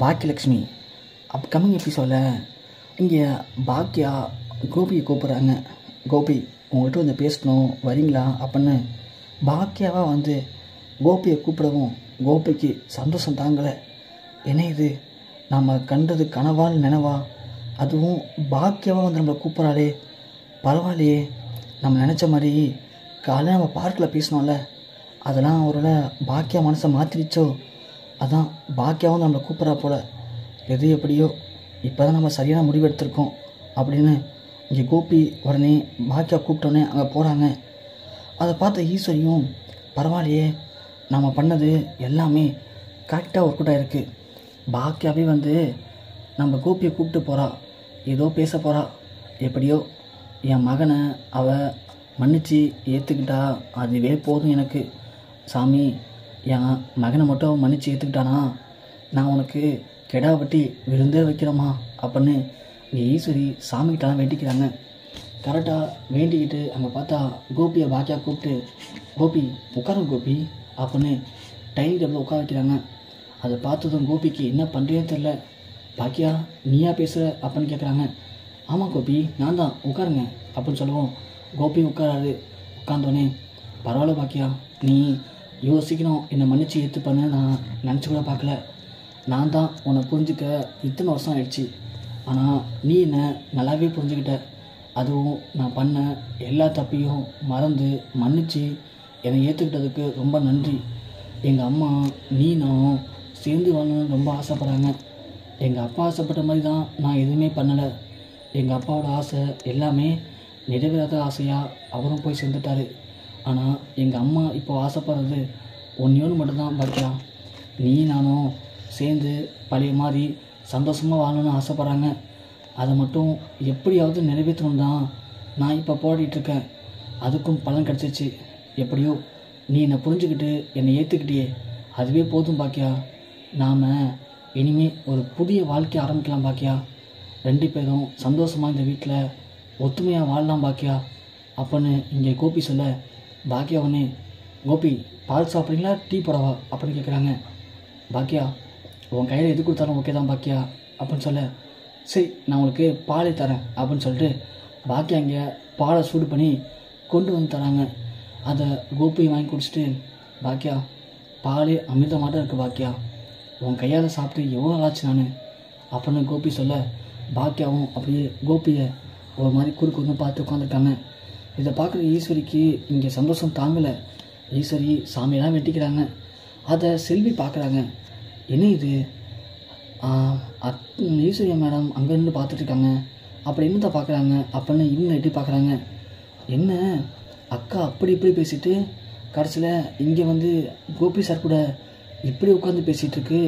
Bhagyalakshmi upcoming எபிசோடில் இங்கே பாக்கியா கோபியை கூப்பிட்றாங்க. கோபி உங்கள்கிட்ட வந்து பேசணும் வரீங்களா அப்படின்னு பாக்கியாவாக வந்து கோபியை கூப்பிடவும் கோபிக்கு சந்தோஷம் தாங்கலை. என்ன இது நம்ம கண்டது கனவால் நினைவா, அதுவும் பாக்கியாவாக வந்து நம்மளை கூப்பிட்றாளே, பரவாயில்லையே, நம்ம நினச்ச மாதிரி காலையில் நம்ம பார்க்கில் பேசினோம்ல, அதெல்லாம் அவரோட பாக்கியா மனசை மாற்றிடுச்சோ, அதான் பாக்கியாவும் நம்மளை கூப்பிட்றா போல். எது எப்படியோ இப்போ தான் நம்ம சரியான முடிவு எடுத்திருக்கோம் அப்படின்னு இங்கே கோபி உடனே பாக்கியா கூப்பிட்டோன்னே அங்கே போகிறாங்க. அதை பார்த்த ஈஸ்வரியும் பரவாயில்லையே, நம்ம பண்ணது எல்லாமே கரெக்டாக ஒர்க் அவுட் ஆகிருக்கு. பாக்கியாவே வந்து நம்ம கோபியை கூப்பிட்டு போகிறா, ஏதோ பேச போகிறா. எப்படியோ என் மகனை அவள் மன்னிச்சு ஏற்றுக்கிட்டா அதுவே போதும் எனக்கு. சாமி, என் மகனை மட்டும் அவன் மன்னிச்சு ஏற்றுக்கிட்டானா நான் உனக்கு கெடா வெட்டி விருந்தே வைக்கிறோமா அப்படின்னு இங்கே ஈஸ்வரி சாமிக்கிட்டலாம் வேண்டிக்கிறாங்க. கரெக்டாக வேண்டிக்கிட்டு அங்கே பார்த்தா கோபியை பாக்கியா கூப்பிட்டு, கோபி உட்காரும் கோபி அப்படின்னு டைனிங் டேபிளில் உட்கார வைக்கிறாங்க. அதை பார்த்ததும் கோபிக்கு என்ன பண்ணுறேன்னு தெரில. பாக்கியா நீயா பேசுகிற அப்படின்னு கேட்குறாங்க. ஆமாம் கோபி நான் தான், உட்காருங்க அப்படின்னு சொல்லுவோம். கோபி உட்காராது. உட்காந்தோடனே பரவாயில்ல பாக்கியா, நீ இவ்வளோ சீக்கிரம் என்னை மன்னிச்சு ஏற்றுப்பேன்னு நான் நினச்சி கூட பார்க்கல. நான் தான் உன்னை புரிஞ்சுக்க இத்தனை வருஷம் ஆயிடுச்சு, ஆனால் நீ என்னை நல்லாவே புரிஞ்சுக்கிட்ட. அதுவும் நான் பண்ண எல்லா தப்பையும் மறந்து மன்னிச்சு என்னை ஏற்றுக்கிட்டதுக்கு ரொம்ப நன்றி. எங்கள் அம்மா நீ நானும் சேர்ந்து வாழணும்னு ரொம்ப ஆசைப்பட்றாங்க. எங்கள் அப்பா ஆசைப்பட்ட மாதிரி தான் நான் எதுவுமே பண்ணலை. எங்கள் அப்பாவோட ஆசை எல்லாமே நிறைவேறாத ஆசையாக அவரும் போய் சேர்ந்துட்டார். ஆனால் எங்கள் அம்மா இப்போ ஆசைப்படுறது ஒன்றையோடு மட்டும்தான் பாக்கியா. நீ நானும் சேர்ந்து பழைய மாதிரி சந்தோஷமாக வாழணும்னு ஆசைப்பட்றாங்க. அதை மட்டும் எப்படியாவது நிறைவேற்றணும் தான் நான் இப்போ போராடிட்டுருக்கேன். அதுக்கும் பலன் கிடச்சிச்சு. எப்படியோ நீ என்னை புரிஞ்சுக்கிட்டு என்னை ஏற்றுக்கிட்டியே, அதுவே போதும் பாக்கியா. நாம் இனிமேல் ஒரு புதிய வாழ்க்கை ஆரம்பிக்கலாம் பாக்கியா. 2 பேரும் சந்தோஷமாக இந்த வீட்டில் ஒத்துமையாக வாழலாம் பாக்கியா அப்படின்னு இங்கே கோபி சொல்ல, பாக்கியா உடனே கோபி பால் சாப்பிட்றீங்களா டீ போடவா அப்படின்னு கேட்குறாங்க. பாக்கியா உன் கையில் எது கொடுத்தாலும் ஓகே தான் பாக்கியா அப்படின்னு சொல்ல, சரி நான் உங்களுக்கு பாலே தரேன் அப்படின்னு சொல்லிட்டு பாக்கியா இங்கே பாலை சூடு பண்ணி கொண்டு வந்து தராங்க. அதை கோபி வாங்கி குடிச்சிட்டு, பாக்கியா பாலே அமிர்தமாட்டம் இருக்குது பாக்கியா, உன் கையால் சாப்பிட்டு எவ்வளோ நாளாச்சு நான் அப்படின்னு கோபி சொல்ல, பாக்கியாவும் அப்படியே கோபியை ஒரு மாதிரி குறுக்கு பார்த்து உட்காந்துருக்காங்க. இதை பார்க்குற ஈஸ்வரிக்கு இங்கே சந்தோஷம் தாங்கலை. ஈஸ்வரி சாமியெல்லாம் வெட்டிக்கிறாங்க. அதை செல்வி பார்க்குறாங்க. என்ன இது, ஈஸ்வரியா மேடம் அங்கே இருந்து பார்த்துட்ருக்காங்க, அப்படி என்னத்தை பார்க்குறாங்க அப்படின்னு இவங்க எட்டி பார்க்குறாங்க. என்ன அக்கா அப்படி இப்படி பேசிட்டு கடைசியில் இங்கே வந்து கோபி சார் கூட இப்படி உட்காந்து பேசிகிட்ருக்கு,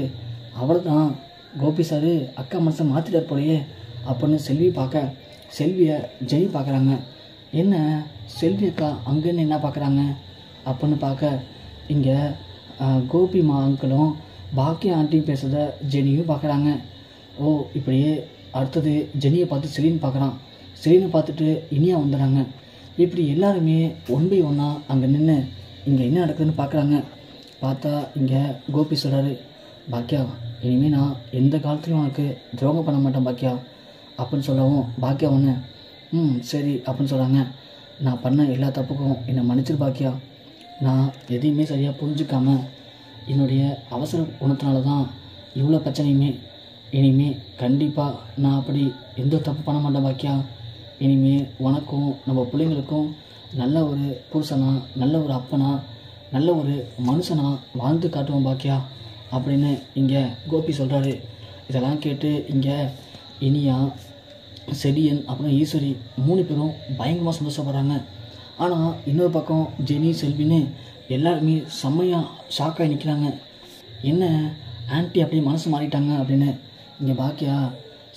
அவ்வளோதான் கோபி சார் அக்கா மனசை மாற்றிட்டார் போலையே அப்படின்னு செல்வி பார்க்க, செல்வியை ஜெனி பார்க்குறாங்க. என்ன செல்வி அக்கா அங்கேன்னு என்ன பார்க்குறாங்க அப்படின்னு பார்க்க, இங்கே கோபி அங்கிளும் பாக்கியா ஆண்டியும் பேசுகிறத ஜெனியும் பார்க்குறாங்க. ஓ இப்படியே அடுத்தது ஜெனியை பார்த்து செலின்னு பார்க்குறான், செலினை பார்த்துட்டு இனியா வந்துடுறாங்க. இப்படி எல்லாருமே 1 by 1 அங்கே நின்று இங்கே என்ன நடக்குதுன்னு பார்க்குறாங்க. பார்த்தா இங்கே கோபி சொல்கிறாரு, பாக்கியா இனிமேல் நான் எந்த காலத்துலையும் உனக்கு துரோகம் பண்ண மாட்டேன் பாக்கியா அப்படின்னு சொல்லவும், பாக்கியா ஒன்று சரி அப்படின்னு சொல்கிறாங்க. நான் பண்ண எல்லா தப்புக்கும் என்னை மன்னிச்சிரு பாக்கியா. நான் எதையுமே சரியாக புரிஞ்சுக்காமல் என்னுடைய அவசர குணத்தினால தான் இவ்வளோ பிரச்சனையுமே. இனிமேல் கண்டிப்பாக நான் அப்படி எந்த தப்பு பண்ண மாட்டேன் பாக்கியா. இனிமேல் உனக்கும் நம்ம பிள்ளைங்களுக்கும் நல்ல ஒரு புருஷனா, நல்ல ஒரு அப்பனா, நல்ல ஒரு மனுஷனா வாழ்ந்து காட்டுவோம் பாக்கியா அப்படின்னு இங்கே கோபி சொல்கிறாரு. இதெல்லாம் கேட்டு இங்கே இனியா, செடியன் அப்புறம் ஈஸ்வரி 3 பேரும் பயங்கரமாக சந்தோஷப்படுறாங்க. ஆனால் இன்னொரு பக்கம் ஜெனி செல்வின்னு எல்லாருமே செம்மையாக ஷாக்காகி நிற்கிறாங்க. என்ன ஆன்ட்டி அப்படியே மனசு மாறிட்டாங்க அப்படின்னு இங்கே பாக்கியா,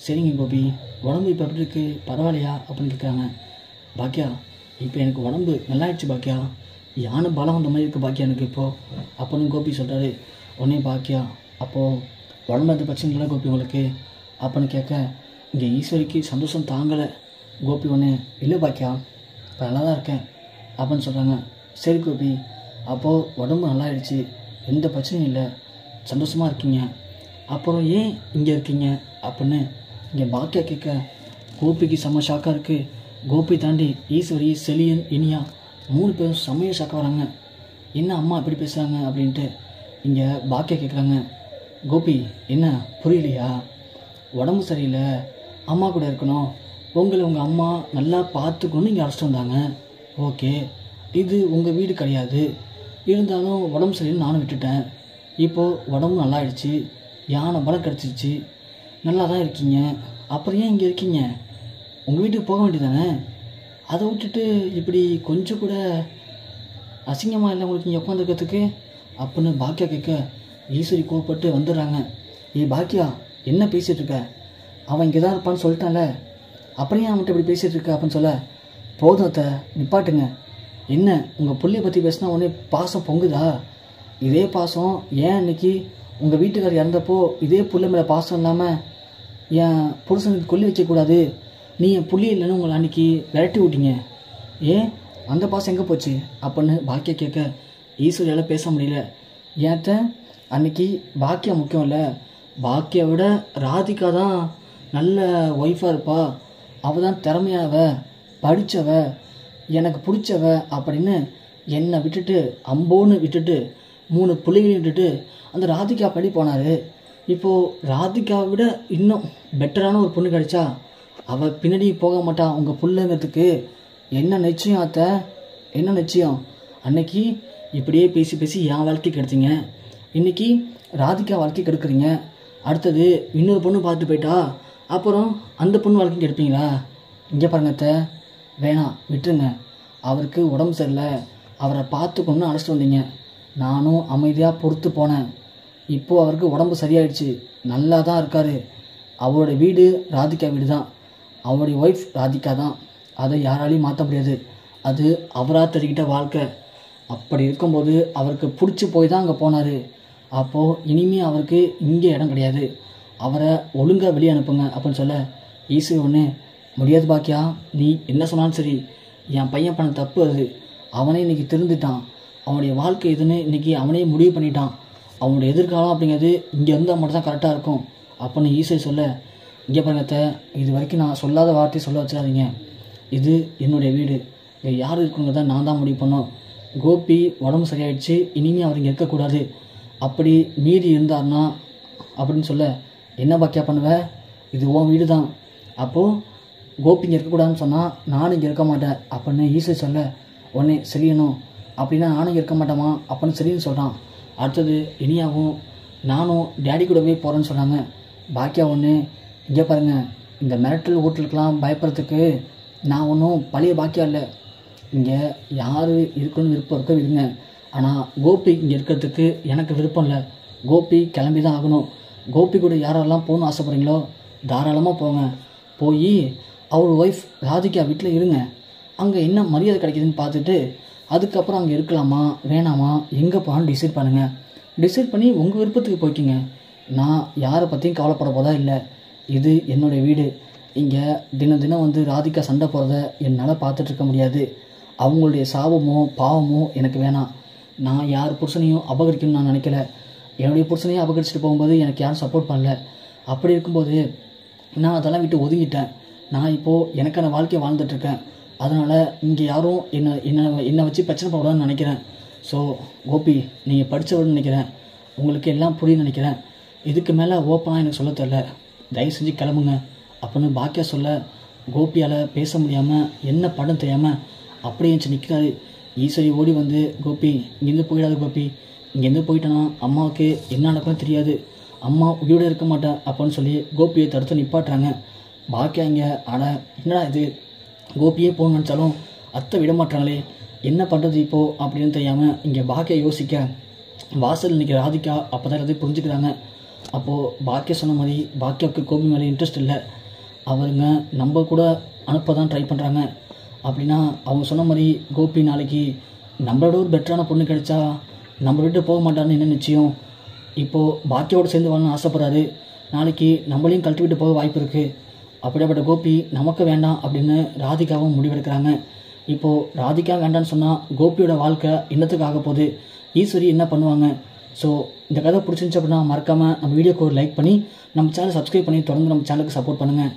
சரிங்க கோபி உடம்பு இப்போ எப்படி இருக்குது பரவாயில்லையா அப்படின்னு கேட்குறாங்க. பாக்கியா இப்போ எனக்கு உடம்பு நல்லாயிடுச்சு பாக்கியா, யானை பலம் வந்த மாதிரி இருக்குது பாக்கியா எனக்கு இப்போது அப்படின்னு கோபி சொல்கிறாரு. உடனே பாக்கியா அப்போது உடம்பு எந்த பிரச்சனை இல்லை கோபி உங்களுக்கு அப்படின்னு கேட்க, இங்கே ஈஸ்வரிக்கு சந்தோஷம் தாங்கலை. கோபி ஒன்று இல்லை பாக்கியா இப்போ நல்லா தான் இருக்கேன் அப்படின்னு சொல்கிறாங்க. சரி கோபி அப்போது உடம்பு நல்லாயிடுச்சு, எந்த பிரச்சனையும் இல்லை, சந்தோஷமாக இருக்கீங்க, அப்புறம் ஏன் இங்கே இருக்கீங்க அப்படின்னு இங்கே பாக்கியா கேட்க கோபிக்கு செம்ம ஷாக்காக இருக்குது. கோபி தாண்டி ஈஸ்வரி, செலியன், இனியா 3 பேரும் செம்மையாக ஷாக்காக வராங்க. என்ன அம்மா இப்படி பேசுகிறாங்க அப்படின்ட்டு இங்கே பாக்கியா கேட்குறாங்க. கோபி என்ன புரியலையா? உடம்பு சரியில்லை, அம்மா கூட இருக்கணும், உங்களை உங்கள் அம்மா நல்லா பார்த்துக்கணும்னு இங்கே அழைச்சிட்டு வந்தாங்க. ஓகே, இது உங்கள் வீடு கிடையாது, இருந்தாலும் உடம்பு சரியில்லை நானும் விட்டுட்டேன். இப்போது உடம்பு நல்லா ஆயிடுச்சு, யானை பலம் கிடச்சிருச்சு, நல்லா தான் இருக்கீங்க, அப்புறம் ஏன் இங்கே இருக்கீங்க? உங்கள் வீட்டுக்கு போக வேண்டியதானே? அதை விட்டுட்டு இப்படி கொஞ்சம் கூட அசிங்கமாக இல்லை உங்களுக்கு இங்கே உட்காந்துருக்கிறதுக்கு அப்படின்னு பாக்கியா கேட்க ஈஸ்வரி கோவப்பட்டு வந்துடுறாங்க. பாக்கியா என்ன பேசிகிட்டு இருக்க? அவன் இங்கே தான் இருப்பான்னு சொல்லிட்டான்ல, அப்புறம் ஏன் அவன்கிட்ட இப்படி பேசிகிட்டு இருக்க அப்படின்னு சொல்ல, போதும் அத்தை நிப்பாட்டுங்க. என்ன உங்கள் புள்ளைய பற்றி பேசினா உடனே பாசம் பொங்குதா? இதே பாசம் ஏன் இன்னைக்கு உங்கள் வீட்டுக்காரர் இறந்தப்போ இதே புள்ள மேலே பாசம் இல்லாமல் என் புருஷனுக்கு கொல்லி வைக்கக்கூடாது, நீ என் புள்ளி இல்லைன்னு உங்களை அன்றைக்கி விரட்டி விட்டீங்க, ஏன் அந்த பாசம் எங்கே போச்சு அப்படின்னு பாக்கியா கேட்க ஈஸ்வரியால் பேச முடியல. ஏத்த அன்றைக்கி பாக்கியா முக்கியம் இல்லை, பாக்கியை விட ராதிகா தான் நல்ல ஒய்ஃபாக இருப்பா, அவள் தான் திறமையாவ, படித்தவ, எனக்கு பிடிச்சவ அப்படின்னு என்னை விட்டுட்டு அம்போன்னு விட்டுட்டு 3 பிள்ளைகளையும் விட்டுட்டு அந்த ராதிகா படி போனார். இப்போது ராதிகாவை விட இன்னும் பெட்டரான ஒரு பொண்ணு கிடைச்சா அவள் பின்னாடி போக மாட்டான் உங்கள் பிள்ளைங்கிறதுக்கு என்ன நிச்சயம் அத்தை? என்ன நிச்சயம்? அன்னைக்கு இப்படியே பேசி பேசி என் வாழ்க்கை கெடுத்தீங்க, இன்றைக்கி ராதிகா வாழ்க்கை கெடுக்குறீங்க, அடுத்தது இன்னொரு பொண்ணு பார்த்துட்டு போயிட்டா அப்புறம் அந்த பொண்ணு வாழ்க்கையும் கெடுப்பீங்களா? இங்கே பாருங்க அத்தை, வேணாம் விட்டுருங்க. அவருக்கு உடம்பு சரியில்லை, அவரை பார்த்துக்கணுன்னு அழைச்சிட்டு வந்தீங்க, நானும் அமைதியாக பொறுத்து போனேன். இப்போது அவருக்கு உடம்பு சரியாயிடுச்சு, நல்லா தான் இருக்கார். அவரோட வீடு ராதிகா வீடு தான், அவருடைய ஒய்ஃப் ராதிகா தான், அதை யாராலையும் மாற்ற முடியாது, அது அவராக தெரிவிக்கிட்ட வாழ்க்கை. அப்படி இருக்கும்போது அவருக்கு பிடிச்சி போய் தான் அங்கே போனார். அப்போது இனிமேல் அவருக்கு இங்கே இடம் கிடையாது, அவரை ஒழுங்காக வெளியே அனுப்புங்க அப்படின்னு சொல்ல ஈஸ்வரி ஒன்று முடியாது பாக்கியா, நீ என்ன சொன்னாலும் சரி, என் பையன் பண்ண தப்பு அது, அவனே இன்றைக்கி திருந்துட்டான், அவனுடைய வாழ்க்கை இதுன்னு இன்றைக்கி அவனே முடிவு பண்ணிட்டான், அவனுடைய எதிர்காலம் அப்படிங்கிறது இங்கே இருந்தால் மட்டும் தான் கரெக்டாக இருக்கும் அப்படின்னு ஈஸ்வரி சொல்ல, இங்கே பாருங்கத்த, இது வரைக்கும் நான் சொல்லாத வார்த்தையை சொல்ல வச்சிடாதீங்க, இது என்னுடைய வீடு, இங்கே யார் இருக்குங்கிறத நான் தான் முடிவு பண்ணோம். கோபி உடம்பு சரியாயிடுச்சு, இனிமேல் அவர் இங்கே இருக்கக்கூடாது, அப்படி மீறி இருந்தார்னா அப்படின்னு சொல்ல, என்ன பாக்கியா பண்ணுவேன், இது உன் வீடு தான், அப்போது கோபி இங்கே இருக்கக்கூடாதுன்னு சொன்னால் நானும் இங்கே இருக்க மாட்டேன் அப்படின்னு ஈஸ்வரி சொல்ல, உடனே செலியனும் அப்படின்னா நானும் இங்கே இருக்க மாட்டேமா அப்படின்னு செலியன் சொல்கிறான். அடுத்தது இனியாவும் நானும் டேடி கூடவே போகிறேன்னு சொன்னாங்க. பாக்கியா ஒன்று, இங்கே பாருங்கள், இந்த மிரட்டல் ஹோட்டலுக்கெலாம் பயப்படுறதுக்கு நான் ஒன்றும் பழைய பாக்கியா இல்லை, இங்கே யார் இருக்கணும்னு விருப்பம் இருக்க விடுங்க, ஆனால் கோபி இங்கே இருக்கிறதுக்கு எனக்கு விருப்பம் இல்லை, கோபி கிளம்பி தான் ஆகணும். கோபி கூட யாரெல்லாம் போகணும்னு ஆசைப்பட்றீங்களோ தாராளமாக போங்க, போய் அவர் ஒய்ஃப் ராதிகா வீட்டில் இருங்க, அங்கே என்ன மரியாதை கிடைக்குதுன்னு பார்த்துட்டு அதுக்கப்புறம் அங்கே இருக்கலாமா வேணாமா எங்கே போகலான்னு டிசைட் பண்ணுங்கள். டிசைட் பண்ணி உங்கள் விருப்பத்துக்கு போய்க்கிங்க, நான் யாரை பற்றியும் கவலைப்பட போதா இல்லை, இது என்னுடைய வீடு, இங்கே தினம் தினம் வந்து ராதிகா சண்டை போகிறத என்னால் பார்த்துட்ருக்க முடியாது, அவங்களுடைய சாபமோ பாவமோ எனக்கு வேணாம், நான் யார் புருஷனையும் அபகரிக்கணும்னு நான் நினைக்கல, என்னுடைய புருஷனையும் அபகரிச்சுட்டு போகும்போது எனக்கு யாரும் சப்போர்ட் பண்ணல, அப்படி இருக்கும்போது நான் அதெல்லாம் விட்டு ஒதுங்கிட்டேன், நான் இப்போது எனக்கான வாழ்க்கையை வாழ்ந்துட்டுருக்கேன், அதனால் இங்கே யாரும் என்னை வச்சு பிரச்சனை போடாதுன்னு நினைக்கிறேன். ஸோ கோபி, நீங்கள் படித்தவர்னு நினைக்கிறேன், உங்களுக்கு எல்லாம் புரியுன்னு நினைக்கிறேன், இதுக்கு மேலே ஓப்பனாக எனக்கு சொல்ல தெரில, தயவு செஞ்சு கிளம்புங்க அப்படின்னு பாக்கியா சொல்ல, கோபியால் பேச முடியாமல் என்ன படம் தெரியாமல் அப்படியே எஞ்சி நிற்கிறாரு. ஈஸ்வரி ஓடி வந்து, கோபி இங்கேருந்து போயிடாது கோபி, இங்கேருந்து போயிட்டேன்னா அம்மாவுக்கு என்ன நடக்கும்னு தெரியாது, அம்மா உயிரோடு இருக்க மாட்டேன் அப்படின்னு சொல்லி கோபியை தடுத்து நிப்பாட்டுறாங்க. பாக்கியா இங்கே ஆட என்னடா இது, கோபியே போகணும்னு நினச்சாலும் அத்தை விட மாட்டாங்களே, என்ன பண்ணுறது இப்போது அப்படின்னு தெரியாமல் இங்கே பாக்கியா யோசிக்க, வாசல் நிற்கிற ராதிகா அப்போ தான் எல்லாத்தையும் புரிஞ்சுக்கிறாங்க. அப்போது பாக்கியா சொன்ன மாதிரி பாக்கியாவுக்கு கோபி மேலே இன்ட்ரெஸ்ட் இல்லை, அவருங்க நம்ம கூட அனுப்ப தான் ட்ரை பண்ணுறாங்க. அப்படின்னா அவங்க சொன்ன மாதிரி கோபி நாளைக்கு நம்மளோட ஒரு பெட்டரான பொண்ணு கிடைச்சா நம்ம விட்டு போக மாட்டான்னு என்ன நிச்சயம், இப்போது பாக்கியோடு சேர்ந்து வாழணும்னு ஆசைப்படுறாரு, நாளைக்கு நம்மளையும் கழட்டி விட்டு போக வாய்ப்பு இருக்குது, அப்படியாப்பட்ட கோபி நமக்கு வேண்டாம் அப்படின்னு ராதிகாவும் முடிவெடுக்கிறாங்க. இப்போது ராதிகா வேண்டான்னு சொன்னால் கோபியோட வாழ்க்கை என்னத்துக்கு ஆக போகுது, ஈஸ்வரி என்ன பண்ணுவாங்க, ஸோ இந்த கதை பிடிச்சிருந்துச்சு அப்படின்னா மறக்காமல் நம்ம வீடியோக்கு ஒரு லைக் பண்ணி நம்ம சேனலை சப்ஸ்கிரைப் பண்ணி தொடர்ந்து நம்ம சேனலுக்கு சப்போர்ட் பண்ணுங்கள்.